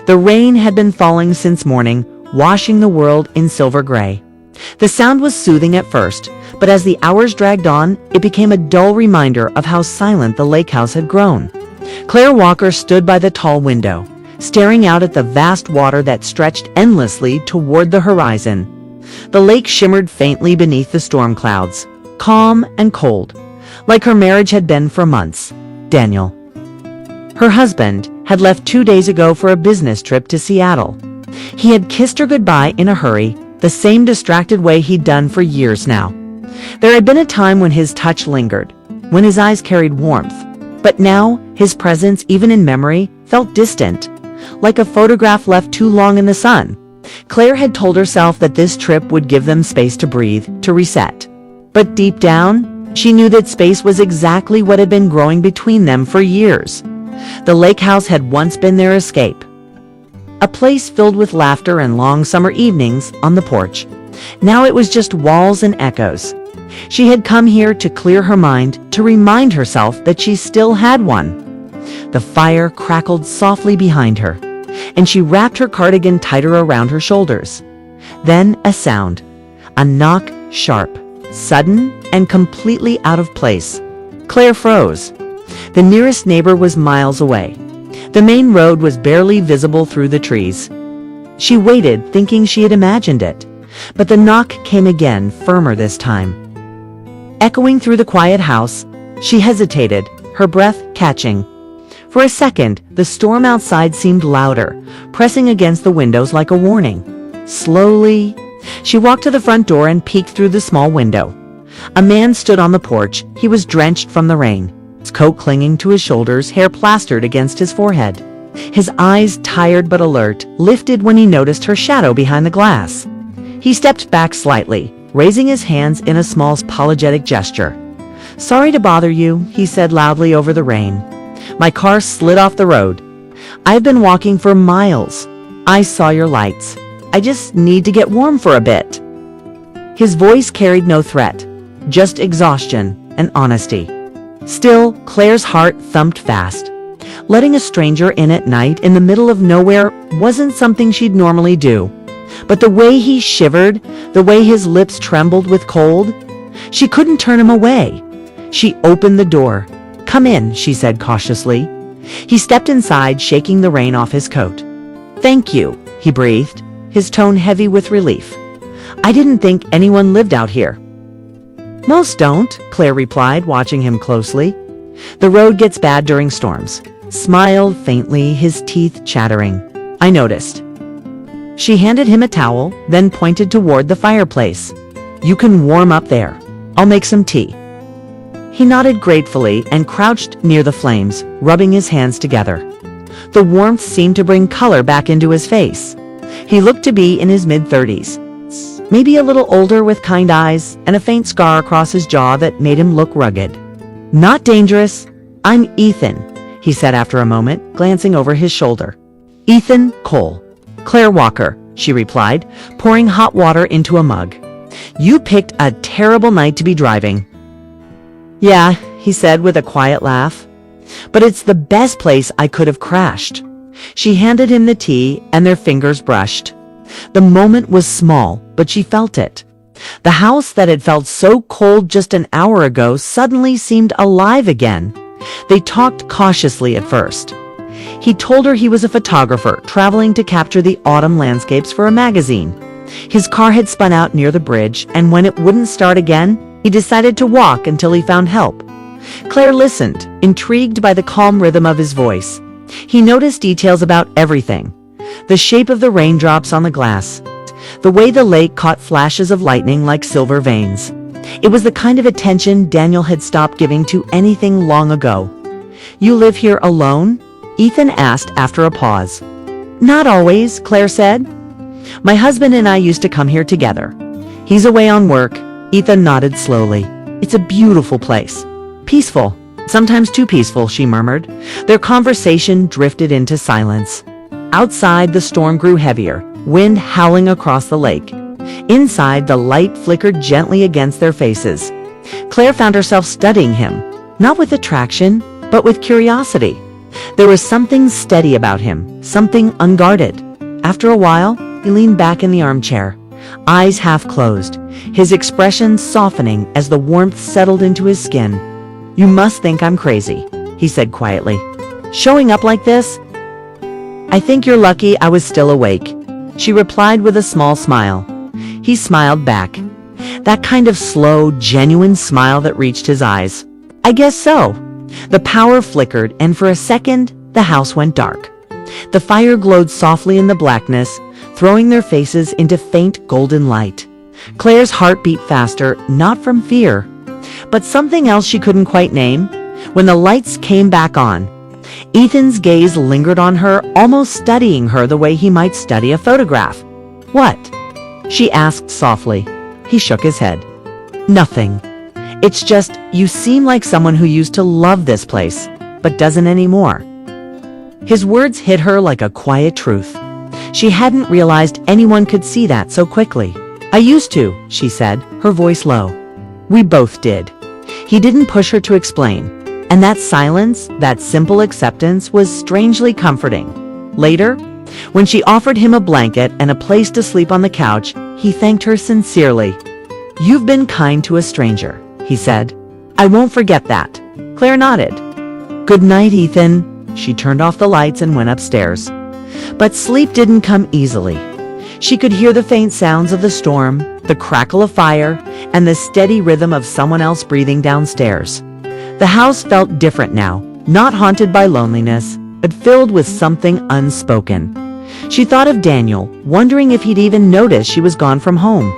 The rain had been falling since morning, washing the world in silver gray. The sound was soothing at first, but as the hours dragged on, it became a dull reminder of how silent the lake house had grown. Claire Walker stood by the tall window, staring out at the vast water that stretched endlessly toward the horizon. The lake shimmered faintly beneath the storm clouds, calm and cold, like her marriage had been for months. Daniel, her husband, had left 2 days ago for a business trip to Seattle. He had kissed her goodbye in a hurry, the same distracted way he'd done for years now. There had been a time when his touch lingered, when his eyes carried warmth, but now his presence, even in memory, felt distant, like a photograph left too long in the sun. Claire had told herself that this trip would give them space to breathe, to reset. But deep down, she knew that space was exactly what had been growing between them for years. The lake house had once been their escape, a place filled with laughter and long summer evenings on the porch. Now it was just walls and echoes. She had come here to clear her mind, to remind herself that she still had one. The fire crackled softly behind her, and she wrapped her cardigan tighter around her shoulders. Then a sound, a knock, sharp, sudden, and completely out of place. Claire froze. The nearest neighbor was miles away. The main road was barely visible through the trees. She waited, thinking she had imagined it, but the knock came again, firmer this time. Echoing through the quiet house, she hesitated, her breath catching. For a second, the storm outside seemed louder, pressing against the windows like a warning. Slowly, she walked to the front door and peeked through the small window. A man stood on the porch. He was drenched from the rain, his coat clinging to his shoulders, hair plastered against his forehead. His eyes, tired but alert, lifted when he noticed her shadow behind the glass. He stepped back slightly, raising his hands in a small apologetic gesture. "Sorry to bother you," he said loudly over the rain. "My car slid off the road. I've been walking for miles. I saw your lights. I just need to get warm for a bit." His voice carried no threat, just exhaustion and honesty. Still, Claire's heart thumped fast. Letting a stranger in at night in the middle of nowhere wasn't something she'd normally do. But the way he shivered, the way his lips trembled with cold, she couldn't turn him away. She opened the door. "Come in," she said cautiously. He stepped inside, shaking the rain off his coat. "Thank you," he breathed, his tone heavy with relief. "I didn't think anyone lived out here." "Most don't," Claire replied, watching him closely. "The road gets bad during storms." Smiled faintly, his teeth chattering. "I noticed." She handed him a towel, then pointed toward the fireplace. "You can warm up there. I'll make some tea." He nodded gratefully and crouched near the flames, rubbing his hands together. The warmth seemed to bring color back into his face. He looked to be in his mid-30s, maybe a little older, with kind eyes and a faint scar across his jaw that made him look rugged. "Not dangerous. I'm Ethan," he said after a moment, glancing over his shoulder. "Ethan Cole." "Claire Walker," she replied, pouring hot water into a mug. "You picked a terrible night to be driving." "Yeah," he said with a quiet laugh. "But it's the best place I could have crashed." She handed him the tea, and their fingers brushed. The moment was small, but she felt it. The house that had felt so cold just an hour ago suddenly seemed alive again. They talked cautiously at first. He told her he was a photographer traveling to capture the autumn landscapes for a magazine. His car had spun out near the bridge, and when it wouldn't start again, he decided to walk until he found help. Claire listened, intrigued by the calm rhythm of his voice. He noticed details about everything: the shape of the raindrops on the glass, the way the lake caught flashes of lightning like silver veins. It was the kind of attention Daniel had stopped giving to anything long ago. "You live here alone?" Ethan asked after a pause. "Not always," Claire said. "My husband and I used to come here together. He's away on work." Ethan nodded slowly. "It's a beautiful place. Peaceful. Sometimes too peaceful," she murmured. Their conversation drifted into silence. Outside, the storm grew heavier, wind howling across the lake. Inside, the light flickered gently against their faces. Claire found herself studying him, not with attraction, but with curiosity. There was something steady about him, something unguarded. After a while, he leaned back in the armchair, eyes half closed, his expression softening as the warmth settled into his skin. "You must think I'm crazy," he said quietly. "Showing up like this? I think you're lucky I was still awake," she replied with a small smile. He smiled back, that kind of slow, genuine smile that reached his eyes. "I guess so." The power flickered, and for a second, the house went dark. The fire glowed softly in the blackness, throwing their faces into faint golden light. Claire's heart beat faster, not from fear, but something else she couldn't quite name. When the lights came back on, Ethan's gaze lingered on her, almost studying her the way he might study a photograph. "What?" she asked softly. He shook his head. "Nothing. It's just, you seem like someone who used to love this place, but doesn't anymore." His words hit her like a quiet truth. She hadn't realized anyone could see that so quickly. "I used to," she said, her voice low. "We both did." He didn't push her to explain, and that silence, that simple acceptance, was strangely comforting. Later, when she offered him a blanket and a place to sleep on the couch, he thanked her sincerely. "You've been kind to a stranger," he said. "I won't forget that." Claire nodded. "Good night, Ethan." She turned off the lights and went upstairs. But sleep didn't come easily. She could hear the faint sounds of the storm, the crackle of fire, and the steady rhythm of someone else breathing downstairs. The house felt different now, not haunted by loneliness, but filled with something unspoken. She thought of Daniel, wondering if he'd even noticed she was gone from home.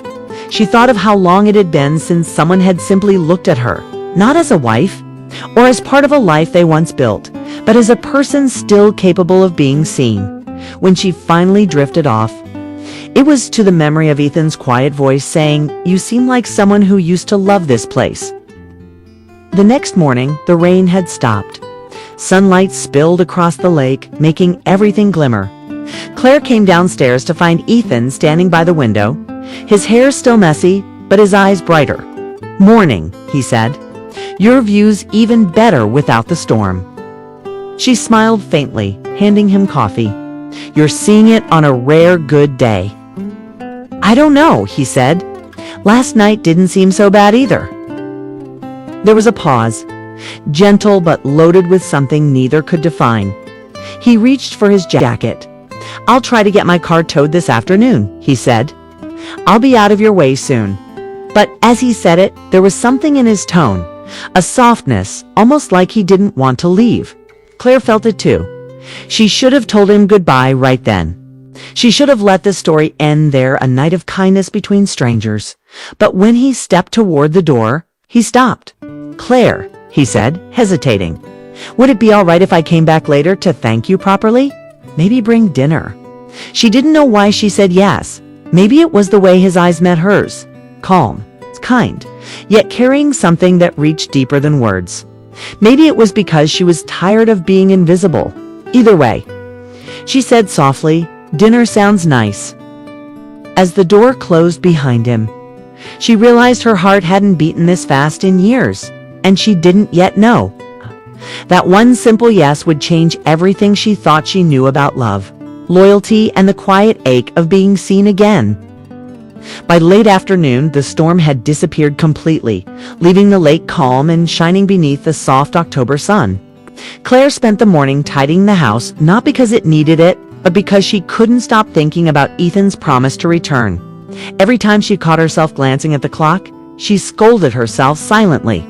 She thought of how long it had been since someone had simply looked at her, not as a wife, or as part of a life they once built, but as a person still capable of being seen. When she finally drifted off, it was to the memory of Ethan's quiet voice saying, "You seem like someone who used to love this place." The next morning, the rain had stopped. Sunlight spilled across the lake, making everything glimmer. Claire came downstairs to find Ethan standing by the window, his hair still messy, but his eyes brighter. "Morning," he said. "Your view's even better without the storm." She smiled faintly, handing him coffee. "You're seeing it on a rare good day." "I don't know," he said. "Last night didn't seem so bad either." There was a pause, gentle but loaded with something neither could define. He reached for his jacket. "I'll try to get my car towed this afternoon," he said. "I'll be out of your way soon." But as he said it, there was something in his tone, a softness, almost like he didn't want to leave. Claire felt it too. She should have told him goodbye right then. She should have let this story end there, a night of kindness between strangers. But when he stepped toward the door, he stopped. "Claire," he said, hesitating, "would it be all right if I came back later to thank you properly? Maybe bring dinner?" She didn't know why she said yes. Maybe it was the way his eyes met hers. Calm, kind, yet carrying something that reached deeper than words. Maybe it was because she was tired of being invisible. Either way, she said softly, "Dinner sounds nice." As the door closed behind him, she realized her heart hadn't beaten this fast in years, and she didn't yet know. That one simple yes would change everything she thought she knew about love, loyalty, and the quiet ache of being seen again. By late afternoon, the storm had disappeared completely, leaving the lake calm and shining beneath the soft October sun. Claire spent the morning tidying the house, not because it needed it, but because she couldn't stop thinking about Ethan's promise to return. Every time she caught herself glancing at the clock, she scolded herself silently.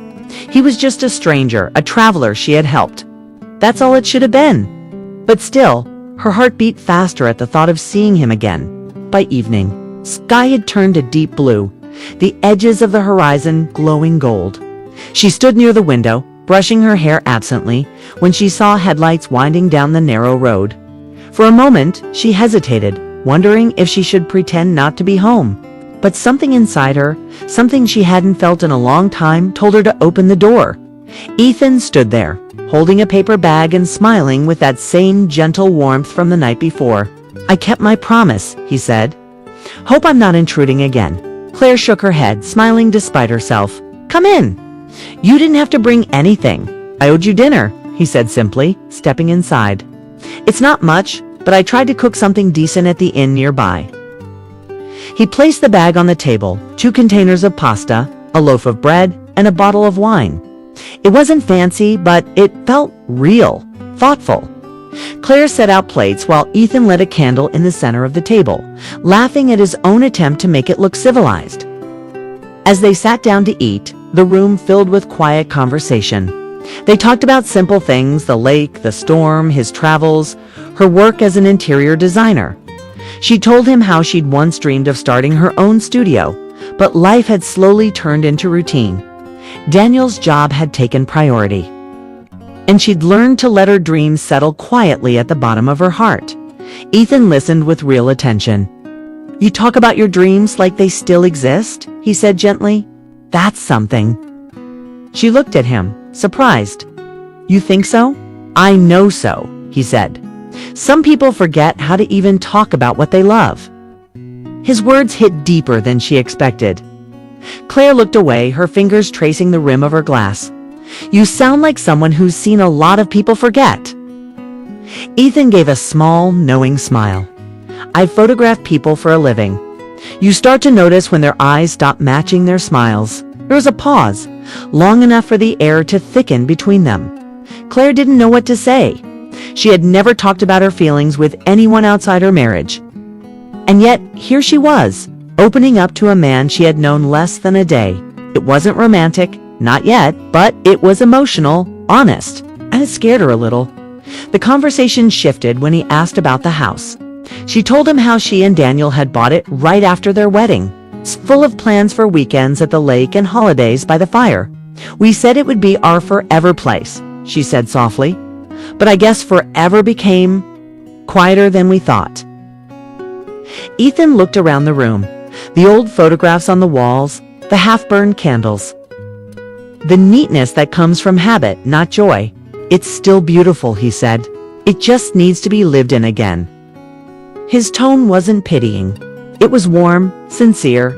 He was just a stranger, a traveler she had helped. That's all it should have been. But still, her heart beat faster at the thought of seeing him again. By evening, sky had turned a deep blue, the edges of the horizon glowing gold. She stood near the window, brushing her hair absently, when she saw headlights winding down the narrow road. For a moment, she hesitated, wondering if she should pretend not to be home. But something inside her, something she hadn't felt in a long time, told her to open the door. Ethan stood there, holding a paper bag and smiling with that same gentle warmth from the night before. "I kept my promise," he said. "Hope I'm not intruding again." Claire shook her head, smiling despite herself. "Come in. You didn't have to bring anything. I owed you dinner," he said simply, stepping inside. "It's not much, but I tried to cook something decent at the inn nearby." He placed the bag on the table, 2 containers of pasta, a loaf of bread, and a bottle of wine. It wasn't fancy, but it felt real, thoughtful. Claire set out plates while Ethan lit a candle in the center of the table, laughing at his own attempt to make it look civilized. As they sat down to eat, the room filled with quiet conversation. They talked about simple things: the lake, the storm, his travels, her work as an interior designer. She told him how she'd once dreamed of starting her own studio, but life had slowly turned into routine. Daniel's job had taken priority, and she'd learned to let her dreams settle quietly at the bottom of her heart. Ethan listened with real attention. "You talk about your dreams like they still exist?" he said gently. "That's something." She looked at him, surprised. "You think so?" "I know so," he said. "Some people forget how to even talk about what they love." His words hit deeper than she expected. Claire looked away, her fingers tracing the rim of her glass. "You sound like someone who's seen a lot of people forget." Ethan gave a small, knowing smile. "I photograph people for a living. You start to notice when their eyes stop matching their smiles." There was a pause, long enough for the air to thicken between them. Claire didn't know what to say. She had never talked about her feelings with anyone outside her marriage. And yet, here she was, opening up to a man she had known less than a day. It wasn't romantic, not yet, but it was emotional, honest, and it scared her a little. The conversation shifted when he asked about the house. She told him how she and Daniel had bought it right after their wedding. It's full of plans for weekends at the lake and holidays by the fire. "We said it would be our forever place," she said softly. "But I guess forever became quieter than we thought." Ethan looked around the room, the old photographs on the walls, the half-burned candles. "The neatness that comes from habit, not joy. It's still beautiful," he said. "It just needs to be lived in again." His tone wasn't pitying. It was warm, sincere.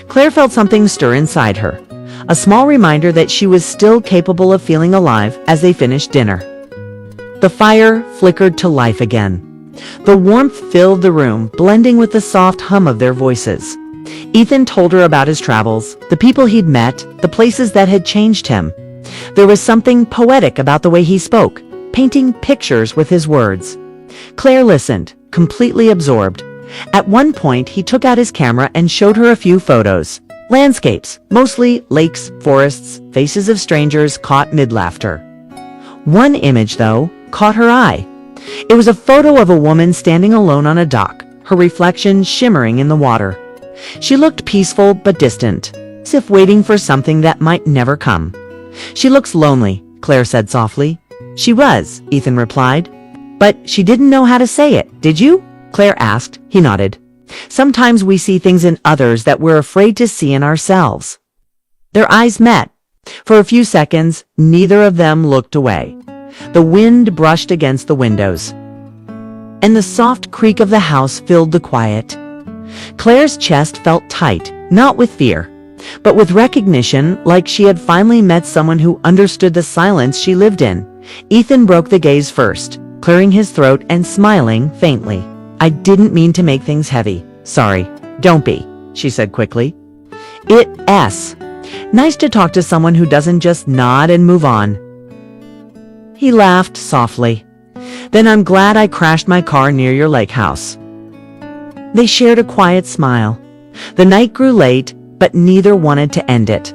Claire felt something stir inside her, a small reminder that she was still capable of feeling alive as they finished dinner. The fire flickered to life again. The warmth filled the room, blending with the soft hum of their voices. Ethan told her about his travels, the people he'd met, the places that had changed him. There was something poetic about the way he spoke, painting pictures with his words. Claire listened, completely absorbed. At one point, he took out his camera and showed her a few photos. Landscapes, mostly lakes, forests, faces of strangers caught mid-laughter. One image, though, caught her eye. It was a photo of a woman standing alone on a dock, her reflection shimmering in the water. She looked peaceful but distant, as if waiting for something that might never come. "She looks lonely," Claire said softly. "She was," Ethan replied. "But she didn't know how to say it, did you?" Claire asked. He nodded. "Sometimes we see things in others that we're afraid to see in ourselves." Their eyes met. For a few seconds, neither of them looked away. The wind brushed against the windows, and the soft creak of the house filled the quiet. Claire's chest felt tight, not with fear, but with recognition, like she had finally met someone who understood the silence she lived in. Ethan broke the gaze first, clearing his throat and smiling faintly. "I didn't mean to make things heavy. Sorry." "Don't be," she said quickly. It's nice to talk to someone who doesn't just nod and move on." He laughed softly. "Then I'm glad I crashed my car near your lake house." They shared a quiet smile. The night grew late, but neither wanted to end it.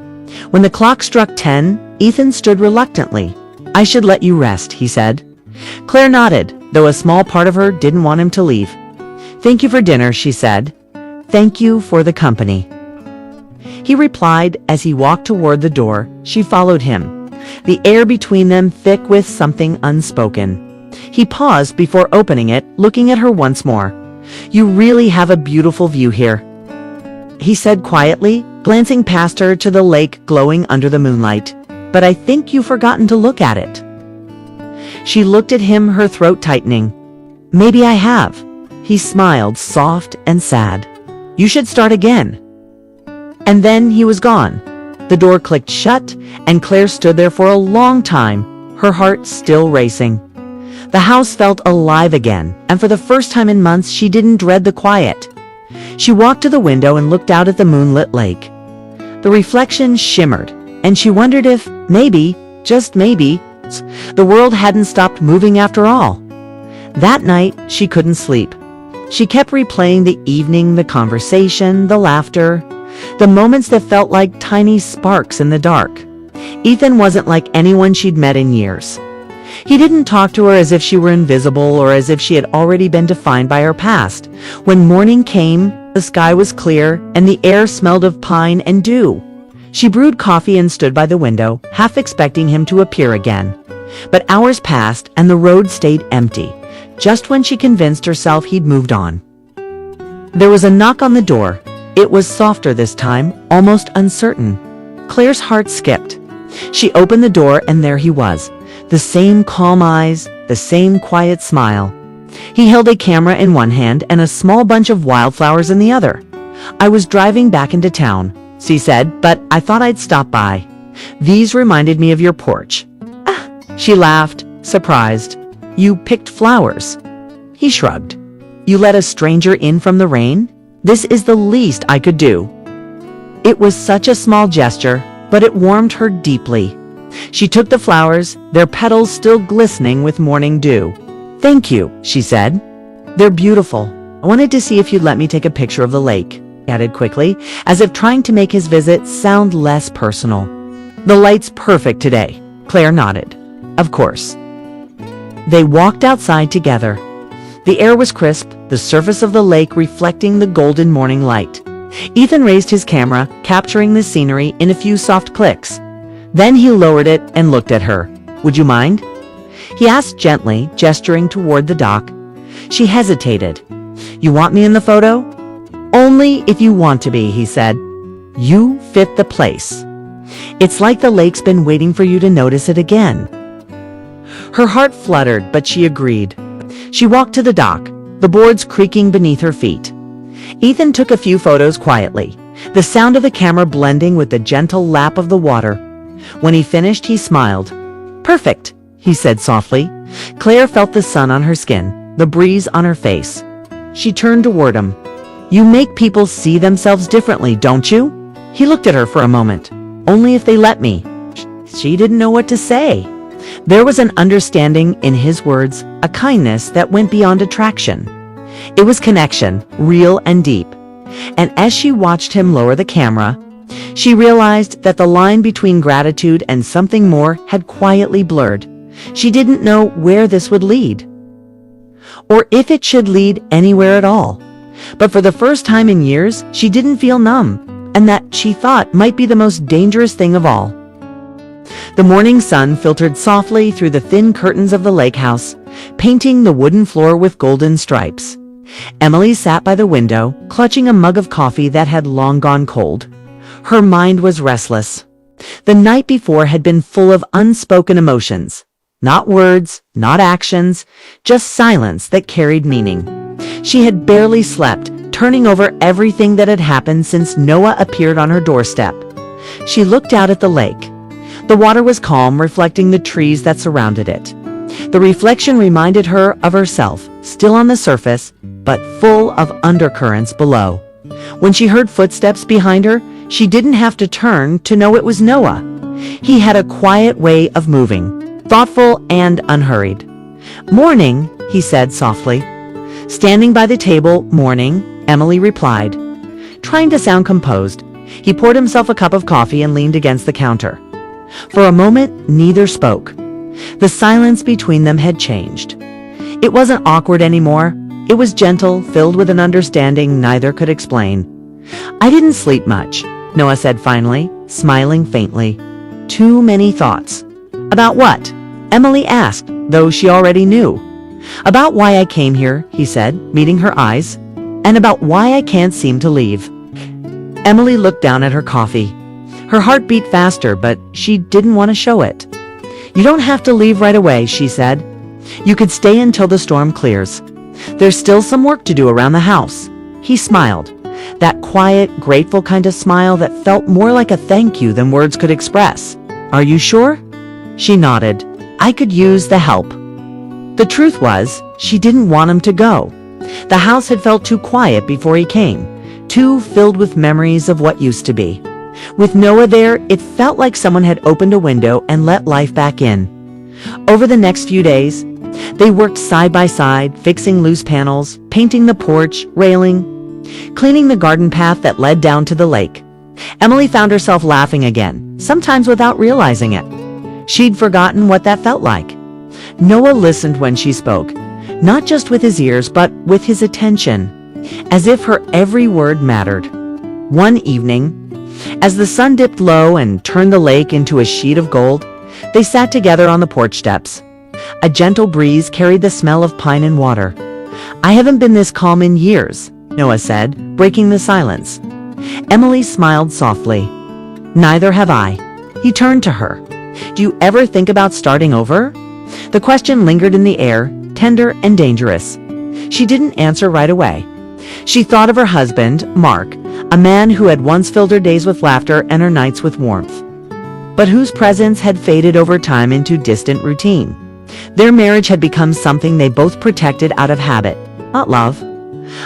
When the clock struck 10, Ethan stood reluctantly. "I should let you rest," he said. Claire nodded, though a small part of her didn't want him to leave. "Thank you for dinner," she said. "Thank you for the company." He replied as he walked toward the door. She followed him, the air between them thick with something unspoken. He paused before opening it, looking at her once more. "You really have a beautiful view here," he said quietly, glancing past her to the lake glowing under the moonlight. "But I think you've forgotten to look at it." She looked at him, her throat tightening. "Maybe I have." He smiled, soft and sad. "You should start again." And then he was gone. The door clicked shut, and Claire stood there for a long time, her heart still racing. The house felt alive again, and for the first time in months, she didn't dread the quiet. She walked to the window and looked out at the moonlit lake. The reflection shimmered, and she wondered if, maybe, just maybe, the world hadn't stopped moving after all. That night, she couldn't sleep. She kept replaying the evening, the conversation, the laughter, the moments that felt like tiny sparks in the dark. Ethan wasn't like anyone she'd met in years. He didn't talk to her as if she were invisible or as if she had already been defined by her past. When morning came, the sky was clear and the air smelled of pine and dew. She brewed coffee and stood by the window, half expecting him to appear again. But hours passed and the road stayed empty, just when she convinced herself he'd moved on. There was a knock on the door. It was softer this time, almost uncertain. Claire's heart skipped. She opened the door and there he was. The same calm eyes, the same quiet smile. He held a camera in one hand and a small bunch of wildflowers in the other. "I was driving back into town," she said, "but I thought I'd stop by. These reminded me of your porch." "Ah," she laughed, surprised. "You picked flowers." He shrugged. "You let a stranger in from the rain? This is the least I could do." It was such a small gesture, but it warmed her deeply. She took the flowers, their petals still glistening with morning dew. "Thank you," she said. "They're beautiful. I wanted to see if you'd let me take a picture of the lake," he added quickly, as if trying to make his visit sound less personal. "The light's perfect today," Claire nodded. "Of course." They walked outside together. The air was crisp, the surface of the lake reflecting the golden morning light. Ethan raised his camera, capturing the scenery in a few soft clicks. Then he lowered it and looked at her. "Would you mind?" he asked gently, gesturing toward the dock. She hesitated. "You want me in the photo?" "Only if you want to be," he said. "You fit the place. It's like the lake's been waiting for you to notice it again." Her heart fluttered, but she agreed. She walked to the dock, the boards creaking beneath her feet. Ethan took a few photos quietly, the sound of the camera blending with the gentle lap of the water. When he finished, he smiled. "Perfect," he said softly. Claire felt the sun on her skin, the breeze on her face. She turned toward him. "You make people see themselves differently, don't you?" He looked at her for a moment. "Only if they let me." She didn't know what to say. There was an understanding in his words, a kindness that went beyond attraction. It was connection, real and deep. And as she watched him lower the camera, she realized that the line between gratitude and something more had quietly blurred. She didn't know where this would lead, or if it should lead anywhere at all. But for the first time in years, she didn't feel numb, and that she thought might be the most dangerous thing of all. The morning sun filtered softly through the thin curtains of the lake house, painting the wooden floor with golden stripes. Emily sat by the window, clutching a mug of coffee that had long gone cold. Her mind was restless. The night before had been full of unspoken emotions. Not words, not actions, just silence that carried meaning. She had barely slept, turning over everything that had happened since Noah appeared on her doorstep. She looked out at the lake. The water was calm, reflecting the trees that surrounded it. The reflection reminded her of herself, still on the surface, but full of undercurrents below. When she heard footsteps behind her, she didn't have to turn to know it was Noah. He had a quiet way of moving, thoughtful and unhurried. "Morning," he said softly. Standing by the table, "Morning," Emily replied. Trying to sound composed, he poured himself a cup of coffee and leaned against the counter. For a moment, neither spoke. The silence between them had changed. It wasn't awkward anymore. It was gentle, filled with an understanding neither could explain. "I didn't sleep much," Noah said finally, smiling faintly. "Too many thoughts." "About what?" Emily asked, though she already knew. "About why I came here," he said, meeting her eyes, "and about why I can't seem to leave." Emily looked down at her coffee. Her heart beat faster, but she didn't want to show it. "You don't have to leave right away," she said. "You could stay until the storm clears. There's still some work to do around the house." He smiled, that quiet, grateful kind of smile that felt more like a thank you than words could express. "Are you sure?" She nodded. I could use the help. The truth was, she didn't want him to go. The house had felt too quiet before he came, too filled with memories of what used to be. With Noah there, it felt like someone had opened a window and let life back in. Over the next few days, they worked side by side, fixing loose panels, painting the porch, railing, cleaning the garden path that led down to the lake. Emily found herself laughing again, sometimes without realizing it. She'd forgotten what that felt like. Noah listened when she spoke, not just with his ears, but with his attention, as if her every word mattered. One evening, as the sun dipped low and turned the lake into a sheet of gold, they sat together on the porch steps. A gentle breeze carried the smell of pine and water. "I haven't been this calm in years," Noah said, breaking the silence. Emily smiled softly. "Neither have I." He turned to her. "Do you ever think about starting over?" The question lingered in the air, tender and dangerous. She didn't answer right away. She thought of her husband, Mark, a man who had once filled her days with laughter and her nights with warmth, but whose presence had faded over time into distant routine. Their marriage had become something they both protected out of habit, not love.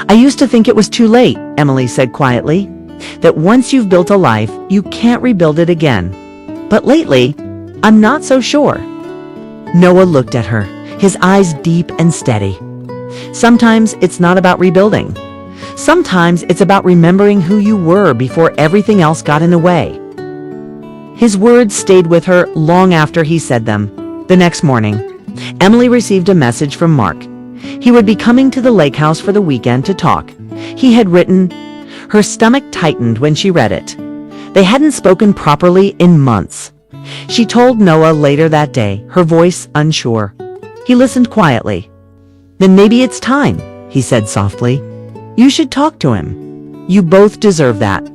"I used to think it was too late," Emily said quietly, "that once you've built a life, you can't rebuild it again. But lately, I'm not so sure." Noah looked at her, his eyes deep and steady. "Sometimes it's not about rebuilding. Sometimes it's about remembering who you were before everything else got in the way." His words stayed with her long after he said them. The next morning, Emily received a message from Mark. He would be coming to the lake house for the weekend to talk. He had written. Her stomach tightened when she read it. They hadn't spoken properly in months. She told Noah later that day, her voice unsure. He listened quietly. "Then maybe it's time," he said softly. "You should talk to him. You both deserve that."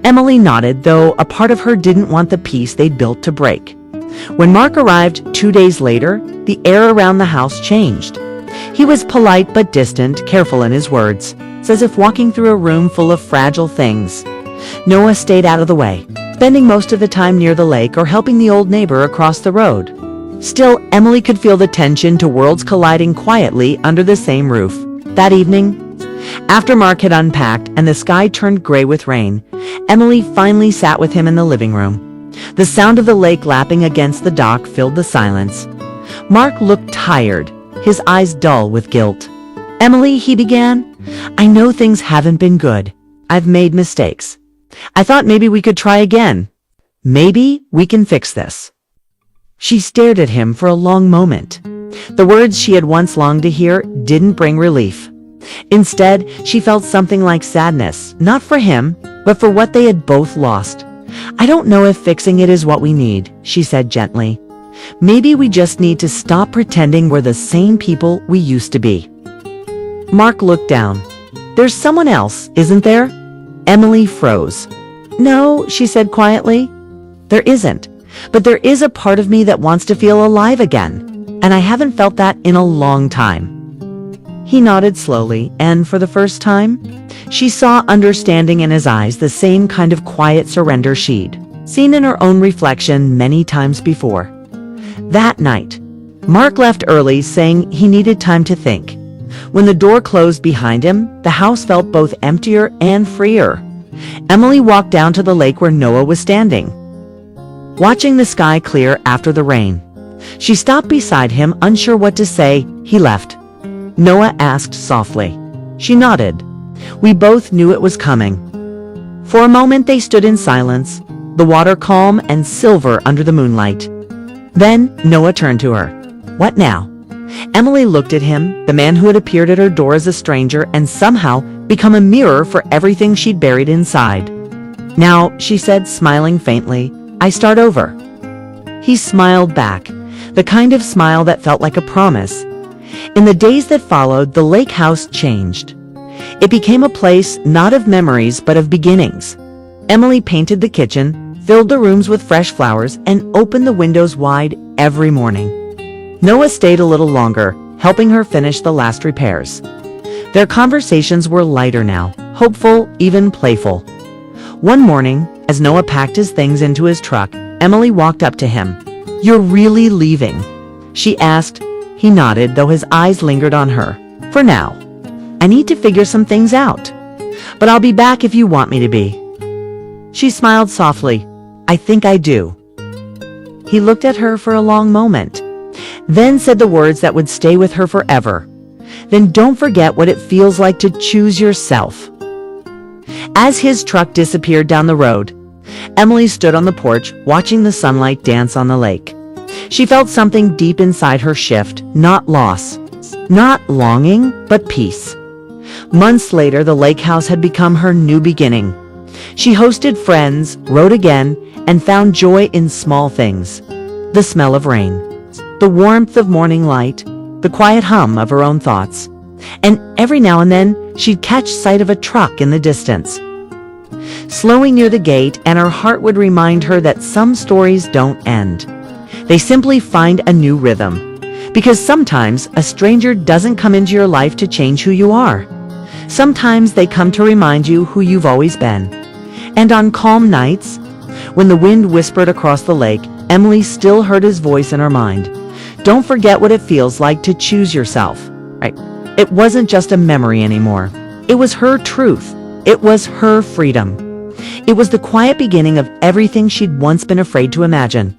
Emily nodded, though a part of her didn't want the peace they'd built to break. When Mark arrived 2 days later, the air around the house changed. He was polite but distant, careful in his words, as if walking through a room full of fragile things. Noah stayed out of the way, spending most of the time near the lake or helping the old neighbor across the road. Still, Emily could feel the tension to worlds colliding quietly under the same roof. That evening, after Mark had unpacked and the sky turned gray with rain, Emily finally sat with him in the living room. The sound of the lake lapping against the dock filled the silence. Mark looked tired, his eyes dull with guilt. "Emily," he began, "I know things haven't been good. I've made mistakes. I thought maybe we could try again. Maybe we can fix this." She stared at him for a long moment. The words she had once longed to hear didn't bring relief. Instead, she felt something like sadness, not for him, but for what they had both lost. "I don't know if fixing it is what we need," she said gently. "Maybe we just need to stop pretending we're the same people we used to be." Mark looked down. "There's someone else, isn't there?" Emily froze. "No," she said quietly. "There isn't. But there is a part of me that wants to feel alive again. And I haven't felt that in a long time." He nodded slowly, and for the first time, she saw understanding in his eyes, the same kind of quiet surrender she'd seen in her own reflection many times before. That night, Mark left early, saying he needed time to think. When the door closed behind him, the house felt both emptier and freer. Emily walked down to the lake where Noah was standing, watching the sky clear after the rain. She stopped beside him, unsure what to say. He left. Noah asked softly. She nodded. We both knew it was coming. For a moment they stood in silence, the water calm and silver under the moonlight. Then Noah turned to her. "What now?" Emily looked at him, the man who had appeared at her door as a stranger and somehow become a mirror for everything she'd buried inside. "Now," she said, smiling faintly, "I start over." He smiled back, the kind of smile that felt like a promise. In the days that followed, the lake house changed. It became a place not of memories but of beginnings. Emily painted the kitchen, filled the rooms with fresh flowers, and opened the windows wide every morning. Noah stayed a little longer, helping her finish the last repairs. Their conversations were lighter now, hopeful, even playful. One morning, as Noah packed his things into his truck, Emily walked up to him. "You're really leaving?" she asked. He nodded, though his eyes lingered on her. "For now. I need to figure some things out. But I'll be back if you want me to be." She smiled softly. "I think I do." He looked at her for a long moment, then said the words that would stay with her forever. "Then don't forget what it feels like to choose yourself." As his truck disappeared down the road, Emily stood on the porch, watching the sunlight dance on the lake. She felt something deep inside her shift, not loss, not longing, but peace. Months later, the lake house had become her new beginning. She hosted friends, wrote again, and found joy in small things. The smell of rain, the warmth of morning light, the quiet hum of her own thoughts. And every now and then, she'd catch sight of a truck in the distance, slowing near the gate, and her heart would remind her that some stories don't end. They simply find a new rhythm. Because sometimes a stranger doesn't come into your life to change who you are. Sometimes they come to remind you who you've always been. And on calm nights, when the wind whispered across the lake, Emily still heard his voice in her mind. Don't forget what it feels like to choose yourself. Right? It wasn't just a memory anymore. It was her truth. It was her freedom. It was the quiet beginning of everything she'd once been afraid to imagine.